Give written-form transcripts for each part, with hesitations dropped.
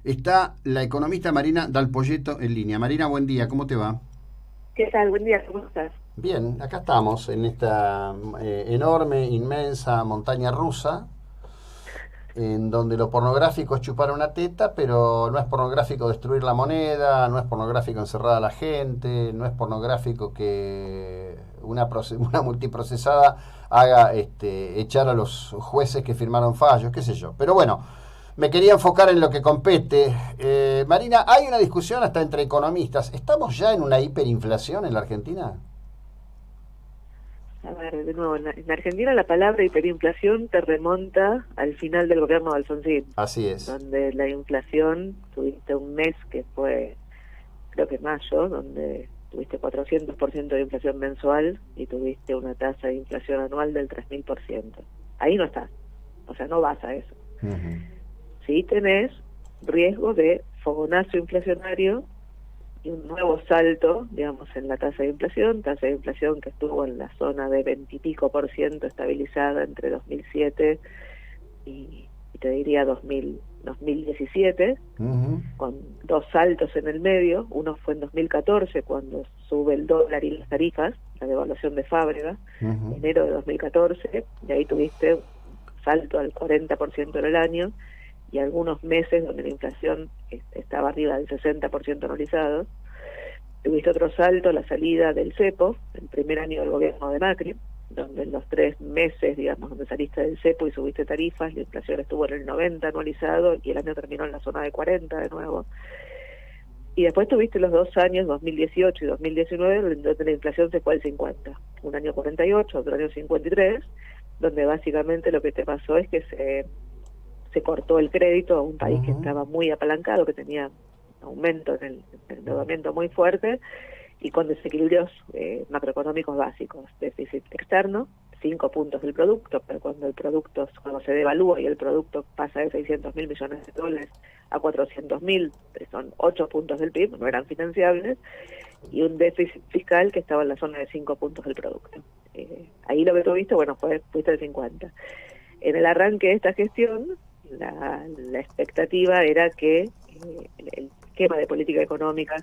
Está la economista Marina Dal Poyetto en línea. Marina, buen día, ¿cómo te va? ¿Qué tal? Buen día, ¿cómo estás? Bien, acá estamos en esta enorme, inmensa montaña rusa, en donde lo pornográfico es chupar una teta, pero no es pornográfico destruir la moneda, no es pornográfico encerrar a la gente, no es pornográfico que una multiprocesada haga echar a los jueces que firmaron fallos, qué sé yo. Pero bueno, me quería enfocar en lo que compete. Marina, hay una discusión hasta entre economistas. ¿Estamos ya en una hiperinflación en la Argentina? A ver, de nuevo, en Argentina la palabra hiperinflación te remonta al final del gobierno de Alfonsín, Así es. donde la inflación, tuviste un mes que fue, creo que mayo, donde tuviste 400% de inflación mensual y tuviste una tasa de inflación anual del 3000%. Ahí no estás, o sea, no vas a eso. Ujú. Sí tenés riesgo de fogonazo inflacionario y un nuevo salto, digamos, en la tasa de inflación que estuvo en la zona de 20 y pico por ciento estabilizada entre 2007 y te diría 2017, Ujú. con dos saltos en el medio. Uno fue en 2014, cuando sube el dólar y las tarifas, la devaluación de Fábrega, Ujú. enero de 2014, y ahí tuviste un salto al 40% en el año, y algunos meses donde la inflación estaba arriba del 60% anualizado. Tuviste otro salto, la salida del cepo, el primer año del gobierno de Macri, donde en los 3 meses, digamos, donde saliste del cepo y subiste tarifas, la inflación estuvo en el 90 anualizado y el año terminó en la zona de 40 de nuevo. Y después tuviste los 2 años, 2018 y 2019, donde la inflación se fue al 50. Un año 48, otro año 53, donde básicamente lo que te pasó es que se cortó el crédito a un país que Ujú. estaba muy apalancado, que tenía aumento en el endeudamiento muy fuerte, y con desequilibrios macroeconómicos básicos, déficit externo, 5 puntos del producto, pero cuando se devalúa y el producto pasa de 600.000 millones de dólares a 400.000, son 8 puntos del PIB, no eran financiables, y un déficit fiscal que estaba en la zona de 5 puntos del producto. Ahí lo que tuviste, bueno, fuiste el 50. En el arranque de esta gestión, la expectativa era que el esquema de política económica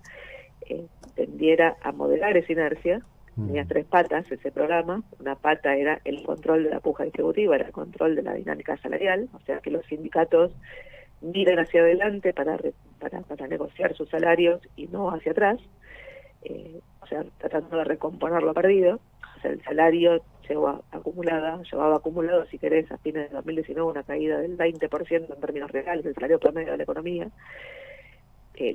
tendiera a moderar esa inercia. Tenía Ujú. 3 patas ese programa. Una pata era el control de la puja distributiva, era el control de la dinámica salarial, o sea que los sindicatos miren hacia adelante para negociar sus salarios y no hacia atrás, o sea, tratando de recomponer lo perdido. O sea, el salario llevaba acumulado, si querés, a fines de 2019 una caída del 20% en términos reales del salario promedio de la economía.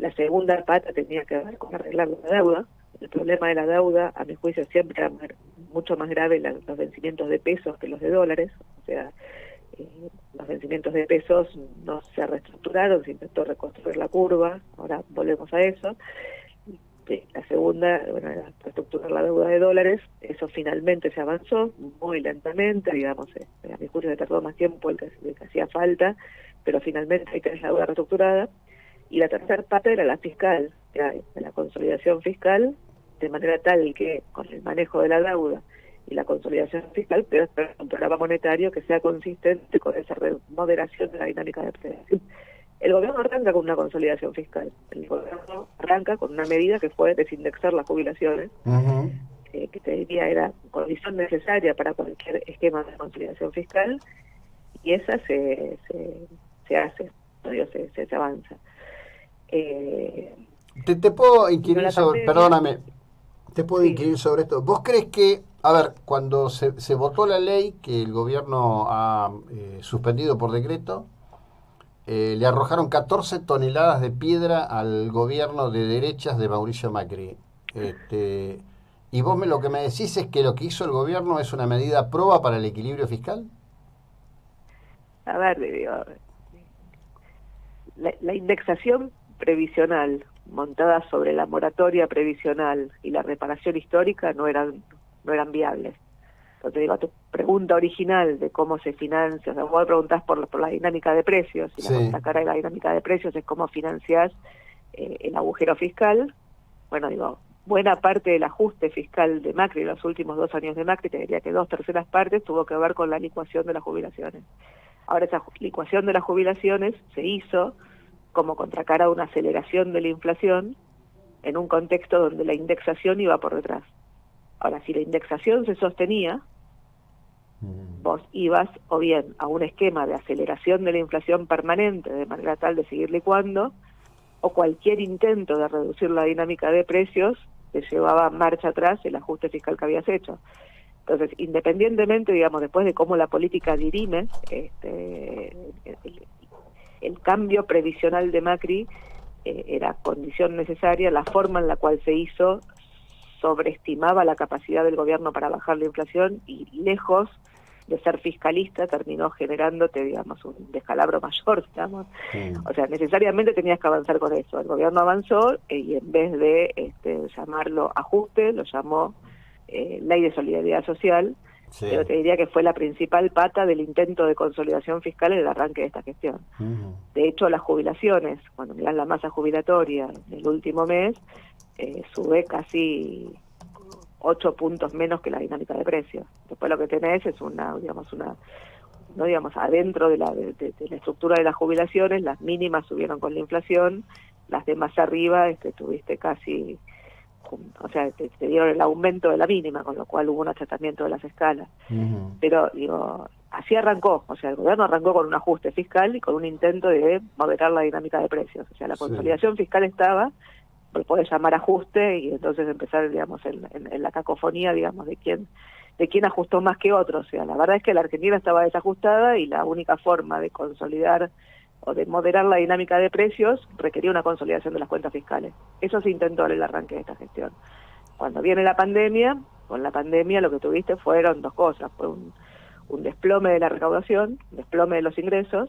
La segunda pata tenía que ver con arreglar la deuda. El problema de la deuda, a mi juicio, siempre era mucho más grave los vencimientos de pesos que los de dólares. O sea, los vencimientos de pesos no se reestructuraron, se intentó reconstruir la curva, ahora volvemos a eso. La segunda, bueno, era reestructurar la deuda de dólares. Eso finalmente se avanzó muy lentamente, digamos, a mi juicio se tardó más tiempo el que hacía falta, pero finalmente hay que tener la deuda reestructurada. Y la tercera pata era la fiscal, era la consolidación fiscal, de manera tal que con el manejo de la deuda y la consolidación fiscal, pero un programa monetario que sea consistente con esa moderación de la dinámica de precios. El gobierno arranca con una consolidación fiscal. El gobierno arranca con una medida que fue desindexar las jubilaciones, Ujú. que te diría era condición necesaria para cualquier esquema de consolidación fiscal, y esa se hace, ¿no? Digo, se avanza. Eh, Te puedo Vino inquirir la sobre, pandemia, perdóname, te puedo sí. inquirir sobre esto. ¿Vos crees que, a ver, cuando se votó la ley que el gobierno ha suspendido por decreto, le arrojaron 14 toneladas de piedra al gobierno de derechas de Mauricio Macri? Y vos lo que me decís es que lo que hizo el gobierno es una medida proba para el equilibrio fiscal. A ver, digo, la indexación previsional montada sobre la moratoria previsional y la reparación histórica no eran viables. Entonces digo, tu pregunta original de cómo se financia, o sea, vos preguntás por la dinámica de precios, y la Sí. contracara de la dinámica de precios es cómo financiás el agujero fiscal. Bueno, digo, buena parte del ajuste fiscal de Macri, los últimos 2 años de Macri, te diría que 2/3 tuvo que ver con la licuación de las jubilaciones. Ahora, esa licuación de las jubilaciones se hizo como contracara a una aceleración de la inflación en un contexto donde la indexación iba por detrás. Ahora, si la indexación se sostenía, vos ibas o bien a un esquema de aceleración de la inflación permanente de manera tal de seguir licuando, o cualquier intento de reducir la dinámica de precios te llevaba marcha atrás el ajuste fiscal que habías hecho. Entonces, independientemente, digamos, después de cómo la política dirime, el cambio previsional de Macri era condición necesaria, la forma en la cual se hizo sobreestimaba la capacidad del gobierno para bajar la inflación y lejos de ser fiscalista terminó generándote, digamos, un descalabro mayor, digamos. O sea, necesariamente tenías que avanzar con eso. El gobierno avanzó y en vez de llamarlo ajuste, lo llamó ley de solidaridad social, pero te diría que fue la principal pata del intento de consolidación fiscal en el arranque de esta gestión. De hecho, las jubilaciones, cuando mirás la masa jubilatoria del último mes, sube casi 8 puntos menos que la dinámica de precios. Después lo que tenés es adentro de la estructura de las jubilaciones, las mínimas subieron con la inflación, las de más arriba tuviste casi, o sea, te dieron el aumento de la mínima, con lo cual hubo un achatamiento de las escalas. Pero, digo, así arrancó, o sea, el gobierno arrancó con un ajuste fiscal y con un intento de moderar la dinámica de precios. O sea, la consolidación fiscal estaba, lo podés llamar ajuste y entonces empezar, digamos, en la cacofonía, digamos, de quién ajustó más que otros. O sea, la verdad es que la Argentina estaba desajustada y la única forma de consolidar o de moderar la dinámica de precios requería una consolidación de las cuentas fiscales. Eso se intentó en el arranque de esta gestión. Cuando viene la pandemia, con la pandemia lo que tuviste fueron dos cosas. Fue un desplome de la recaudación, un desplome de los ingresos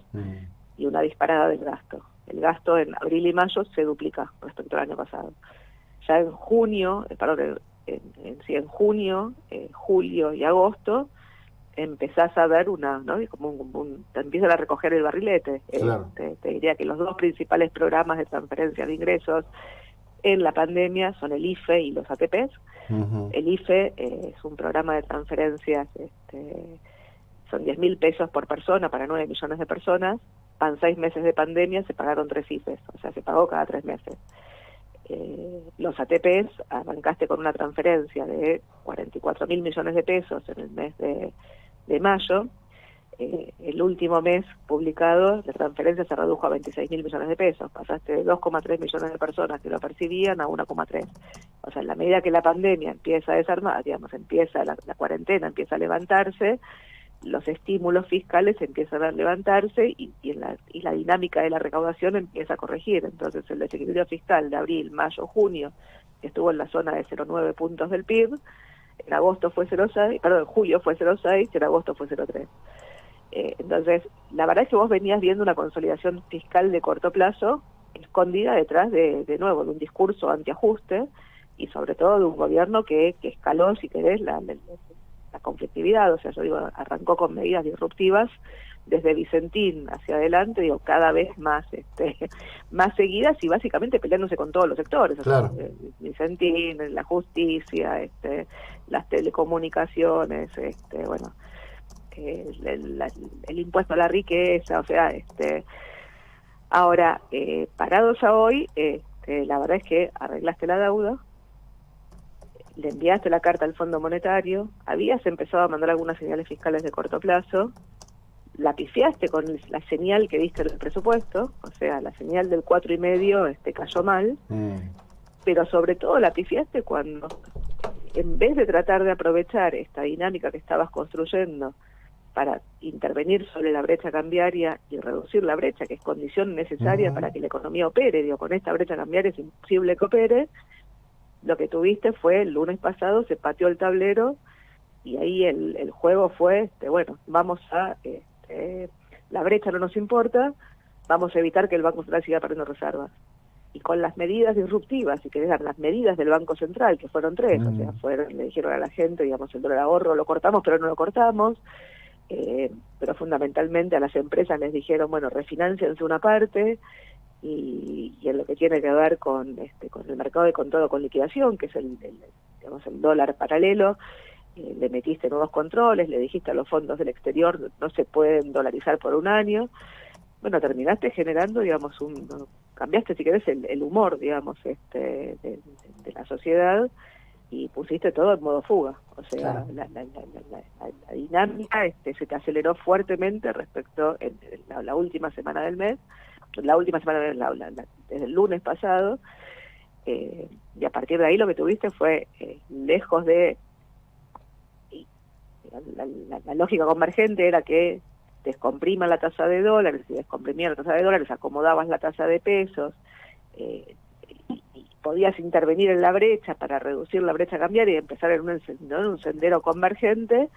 y una disparada del gasto. El gasto en abril y mayo se duplica respecto al año pasado. Ya en junio, en junio, julio y agosto, empezás a ver te empiezan a recoger el barrilete. Claro. Te diría que los dos principales programas de transferencia de ingresos en la pandemia son el IFE y los ATPs. El IFE es un programa de transferencias, son 10.000 pesos por persona para 9 millones de personas. Van 6 meses de pandemia, se pagaron 3 IFEs, o sea, se pagó cada 3 meses. Los ATPs, arrancaste con una transferencia de 44.000 millones de pesos en el mes de mayo. El último mes publicado, la transferencia se redujo a 26.000 millones de pesos. Pasaste de 2,3 millones de personas que lo percibían a 1,3. O sea, en la medida que la pandemia empieza a desarmar, digamos, empieza la cuarentena, empieza a levantarse, los estímulos fiscales empiezan a levantarse y la dinámica de la recaudación empieza a corregir. Entonces el desequilibrio fiscal de abril, mayo, junio, que estuvo en la zona de 0,9 puntos del PIB, en agosto fue 0,6, perdón, en julio fue 0,6 y en agosto fue 0,3. Entonces, la verdad es que vos venías viendo una consolidación fiscal de corto plazo escondida detrás de nuevo, de un discurso antiajuste y sobre todo de un gobierno que escaló, si querés, la conflictividad. O sea, yo digo, arrancó con medidas disruptivas desde Vicentín hacia adelante, digo, cada vez más más seguidas y básicamente peleándose con todos los sectores. Claro. O sea, Vicentín, la justicia, las telecomunicaciones, bueno, el impuesto a la riqueza, o sea, ahora, parados a hoy, la verdad es que arreglaste la deuda, le enviaste la carta al Fondo Monetario, habías empezado a mandar algunas señales fiscales de corto plazo, la pifiaste con la señal que diste en el presupuesto, o sea, la señal del 4,5 cayó mal, pero sobre todo la pifiaste cuando, en vez de tratar de aprovechar esta dinámica que estabas construyendo para intervenir sobre la brecha cambiaria y reducir la brecha, que es condición necesaria para que la economía opere, digo, con esta brecha cambiaria es imposible que opere, lo que tuviste fue el lunes pasado, se pateó el tablero y ahí el juego fue, bueno, vamos a, la brecha no nos importa, vamos a evitar que el Banco Central siga perdiendo reservas. Y con las medidas disruptivas, si querés dar las medidas del Banco Central, que fueron 3, o sea, le dijeron a la gente, digamos, el dólar ahorro lo cortamos, pero no lo cortamos, pero fundamentalmente a las empresas les dijeron, bueno, refinanciense una parte, y en lo que tiene que ver con el mercado de control con liquidación, que es el dólar paralelo, le metiste nuevos controles, le dijiste a los fondos del exterior no se pueden dolarizar por un año. Bueno, terminaste generando, digamos, cambiaste, si querés, el humor, digamos, de la sociedad, y pusiste todo en modo fuga. O sea, Claro. la dinámica se te aceleró fuertemente respecto en la última semana del mes, desde el lunes pasado, y a partir de ahí lo que tuviste fue, lejos de... La lógica convergente era que descompriman la tasa de dólares, y descomprimían la tasa de dólares, acomodabas la tasa de pesos, y podías intervenir en la brecha para reducir la brecha cambiaria y empezar en un sendero convergente.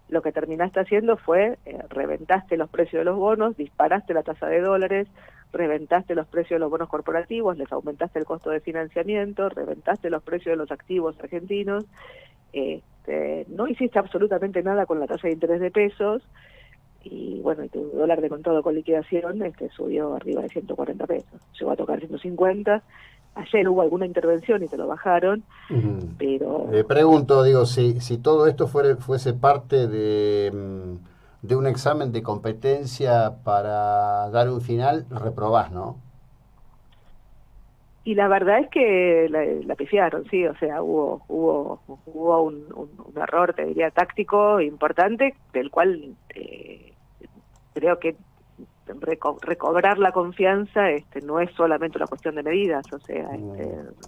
Lo que terminaste haciendo fue, reventaste los precios de los bonos, disparaste la tasa de dólares, reventaste los precios de los bonos corporativos, les aumentaste el costo de financiamiento, reventaste los precios de los activos argentinos, no hiciste absolutamente nada con la tasa de interés de pesos, y bueno, y tu dólar de contado con liquidación subió arriba de 140 pesos, llegó a tocar 150. Ayer hubo alguna intervención y te lo bajaron, pero... Pregunto, digo, si todo esto fuese parte de un examen de competencia para dar un final, reprobás, ¿no? Y la verdad es que la pifiaron, sí, o sea, hubo un error, te diría, táctico importante, del cual creo que recobrar la confianza no es solamente una cuestión de medidas, o sea,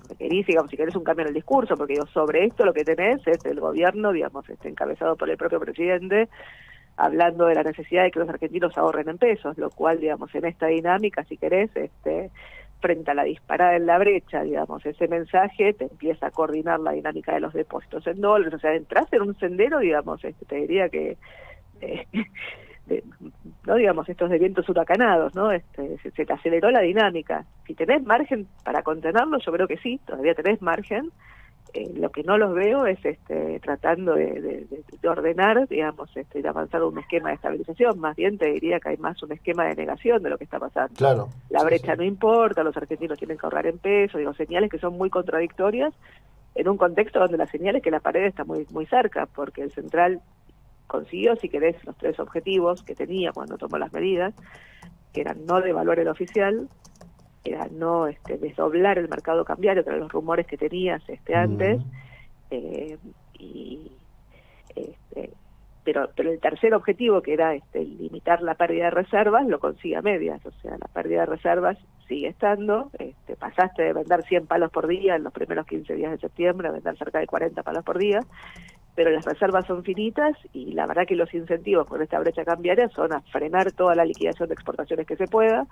requerís, digamos, si querés un cambio en el discurso, porque digo, sobre esto lo que tenés es el gobierno, digamos, encabezado por el propio presidente, hablando de la necesidad de que los argentinos ahorren en pesos, lo cual, digamos, en esta dinámica, si querés, frente a la disparada en la brecha, digamos, ese mensaje te empieza a coordinar la dinámica de los depósitos en dólares, o sea, entras en un sendero, digamos, te diría que... no digamos estos de vientos huracanados, ¿no? Se te aceleró la dinámica. Si tenés margen para contenerlo, yo creo que sí, todavía tenés margen. Lo que no los veo es tratando de ordenar, digamos, de avanzar un esquema de estabilización. Más bien te diría que hay más un esquema de negación de lo que está pasando. Claro. La Sí, brecha sí. no importa, los argentinos tienen que ahorrar en pesos, digo, señales que son muy contradictorias en un contexto donde la señal es que la pared está muy, muy cerca, porque el central consiguió, si querés, los 3 objetivos que tenía cuando tomó las medidas, que eran no devaluar el oficial, era no desdoblar el mercado cambiario, que eran los rumores que tenías antes, y pero el tercer objetivo, que era limitar la pérdida de reservas, lo consigue a medias, o sea, la pérdida de reservas sigue estando, pasaste de vender 100 palos por día en los primeros 15 días de septiembre a vender cerca de 40 palos por día, pero las reservas son finitas, y la verdad que los incentivos con esta brecha cambiaria son a frenar toda la liquidación de exportaciones que se pueda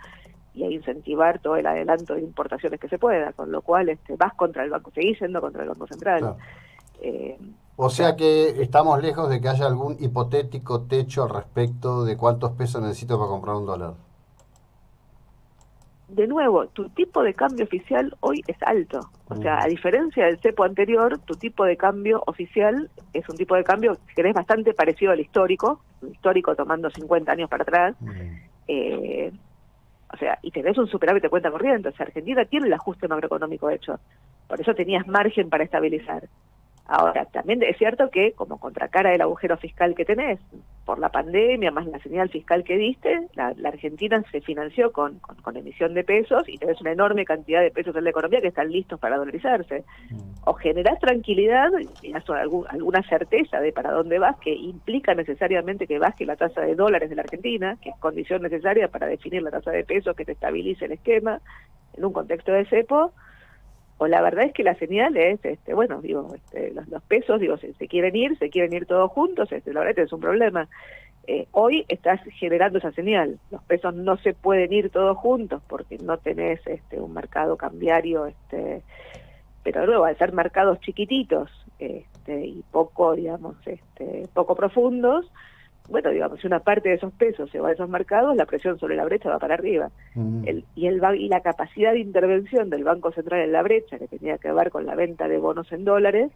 y a incentivar todo el adelanto de importaciones que se pueda, con lo cual vas contra el banco, seguís yendo contra el Banco Central. Claro. O sea que estamos lejos de que haya algún hipotético techo al respecto de cuántos pesos necesito para comprar un dólar. De nuevo, tu tipo de cambio oficial hoy es alto. O sea, a diferencia del cepo anterior, tu tipo de cambio oficial es un tipo de cambio que es bastante parecido al histórico tomando 50 años para atrás. O sea, y tenés un superávit de cuenta corriente. O sea, Argentina tiene el ajuste macroeconómico hecho. Por eso tenías margen para estabilizar. Ahora, también es cierto que, como contracara del agujero fiscal que tenés, por la pandemia, más la señal fiscal que diste, la Argentina se financió con emisión de pesos, y tenés una enorme cantidad de pesos en la economía que están listos para dolarizarse. O generás tranquilidad y alguna certeza de para dónde vas, que implica necesariamente que baje la tasa de dólares de la Argentina, que es condición necesaria para definir la tasa de pesos, que te estabilice el esquema en un contexto de cepo. O la verdad es que la señal es, bueno, digo, los pesos, digo, se quieren ir todos juntos, la verdad es un problema. Hoy estás generando esa señal, los pesos no se pueden ir todos juntos porque no tenés un mercado cambiario, pero luego al ser mercados chiquititos y poco, digamos, poco profundos, bueno, digamos, si una parte de esos pesos se va a esos mercados, la presión sobre la brecha va para arriba. Y la capacidad de intervención del Banco Central en la brecha, que tenía que ver con la venta de bonos en dólares,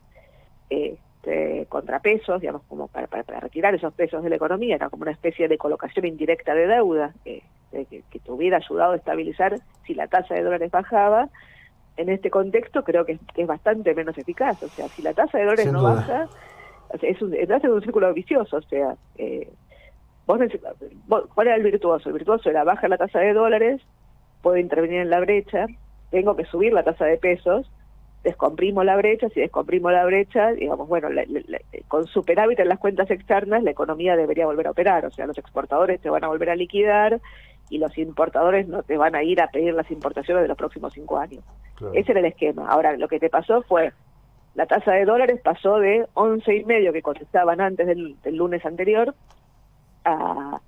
contra pesos, digamos, como para retirar esos pesos de la economía, era como una especie de colocación indirecta de deuda, que te hubiera ayudado a estabilizar si la tasa de dólares bajaba. En este contexto creo que es bastante menos eficaz. O sea, si la tasa de dólares Sin no duda. baja, o sea, estás en un círculo vicioso. O sea, ¿cuál era el virtuoso? El virtuoso era bajar la tasa de dólares, puedo intervenir en la brecha, tengo que subir la tasa de pesos, descomprimo la brecha, si descomprimo la brecha, digamos, bueno, con superávit en las cuentas externas, la economía debería volver a operar, o sea, los exportadores te van a volver a liquidar y los importadores no te van a ir a pedir las importaciones de los próximos 5 años. Claro. Ese era el esquema. Ahora, lo que te pasó fue, la tasa de dólares pasó de 11,5 que cotizaban antes del lunes anterior a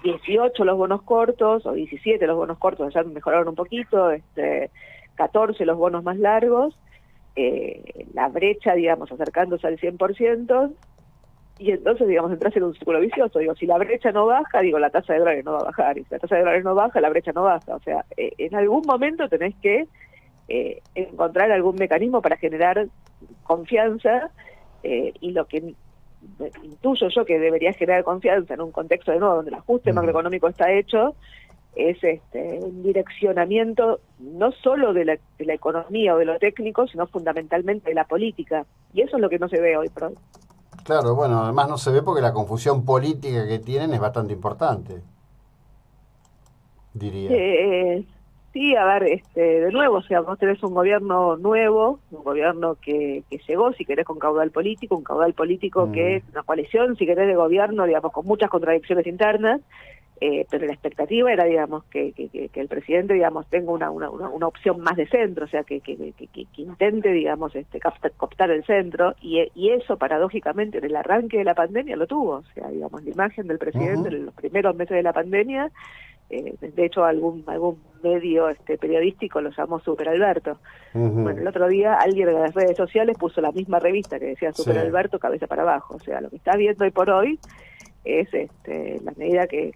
18 los bonos cortos, o 17 los bonos cortos, ya mejoraron un poquito, 14 los bonos más largos, la brecha, digamos, acercándose al 100%, y entonces, digamos, entras en un círculo vicioso. Digo, si la brecha no baja, digo, la tasa de dólares no va a bajar, y si la tasa de dólares no baja, la brecha no baja. O sea, en algún momento tenés que encontrar algún mecanismo para generar confianza, y lo que intuyo yo que debería generar confianza en un contexto de nuevo donde el ajuste macroeconómico está hecho, es un direccionamiento no solo de la economía o de lo técnico, sino fundamentalmente de la política. Y eso es lo que no se ve hoy por hoy. Claro, bueno, además no se ve porque la confusión política que tienen es bastante importante, diría. Sí, a ver, de nuevo, o sea, vos tenés un gobierno nuevo, un gobierno que llegó, si querés, con caudal político, un caudal político que es una coalición, si querés, de gobierno, digamos, con muchas contradicciones internas, pero la expectativa era, digamos, que el presidente, digamos, tenga una opción más de centro, o sea, que intente, digamos, cooptar el centro, y eso, paradójicamente, en el arranque de la pandemia lo tuvo, o sea, digamos, la imagen del presidente en los primeros meses de la pandemia, de hecho algún medio periodístico lo llamó Super Alberto. Bueno, el otro día alguien en las redes sociales puso la misma revista que decía Super Alberto, cabeza para abajo. O sea, lo que está viendo hoy por hoy es la medida que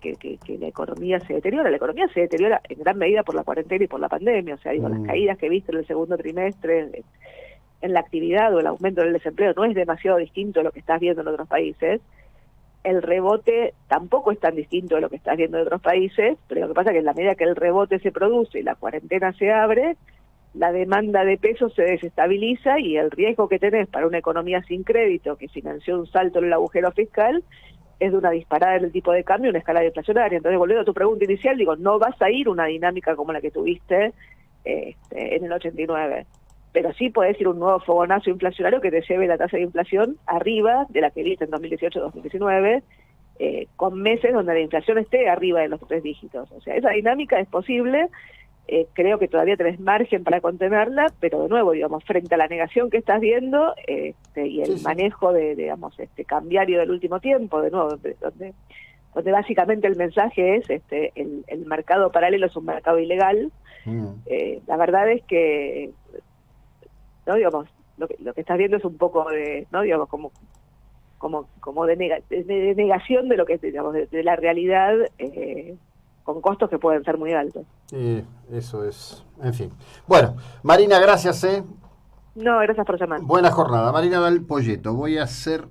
la economía se deteriora. La economía se deteriora en gran medida por la cuarentena y por la pandemia. O sea, digo, las caídas que viste en el segundo trimestre en la actividad o el aumento del desempleo no es demasiado distinto a lo que estás viendo en otros países. El rebote tampoco es tan distinto de lo que estás viendo en otros países, pero lo que pasa es que en la medida que el rebote se produce y la cuarentena se abre, la demanda de pesos se desestabiliza y el riesgo que tenés para una economía sin crédito que financió un salto en el agujero fiscal es de una disparada en el tipo de cambio y una escalada inflacionaria. Entonces, volviendo a tu pregunta inicial, digo, no vas a ir una dinámica como la que tuviste en el 89. Pero sí podés ir un nuevo fogonazo inflacionario que te lleve la tasa de inflación arriba de la que viste en 2018-2019, con meses donde la inflación esté arriba de los 3 dígitos. O sea, esa dinámica es posible, creo que todavía tenés margen para contenerla, pero de nuevo, digamos, frente a la negación que estás viendo y el manejo de, digamos, cambiario del último tiempo, de nuevo, donde básicamente el mensaje es el mercado paralelo es un mercado ilegal. La verdad es que no, digamos, lo que estás viendo es un poco de, no, digamos, como de negación de lo que, digamos, de la realidad, con costos que pueden ser muy altos. Sí, eso es, en fin. Bueno, Marina, gracias, No, gracias por llamar. Buena jornada. Marina Del Poyeto, voy a hacer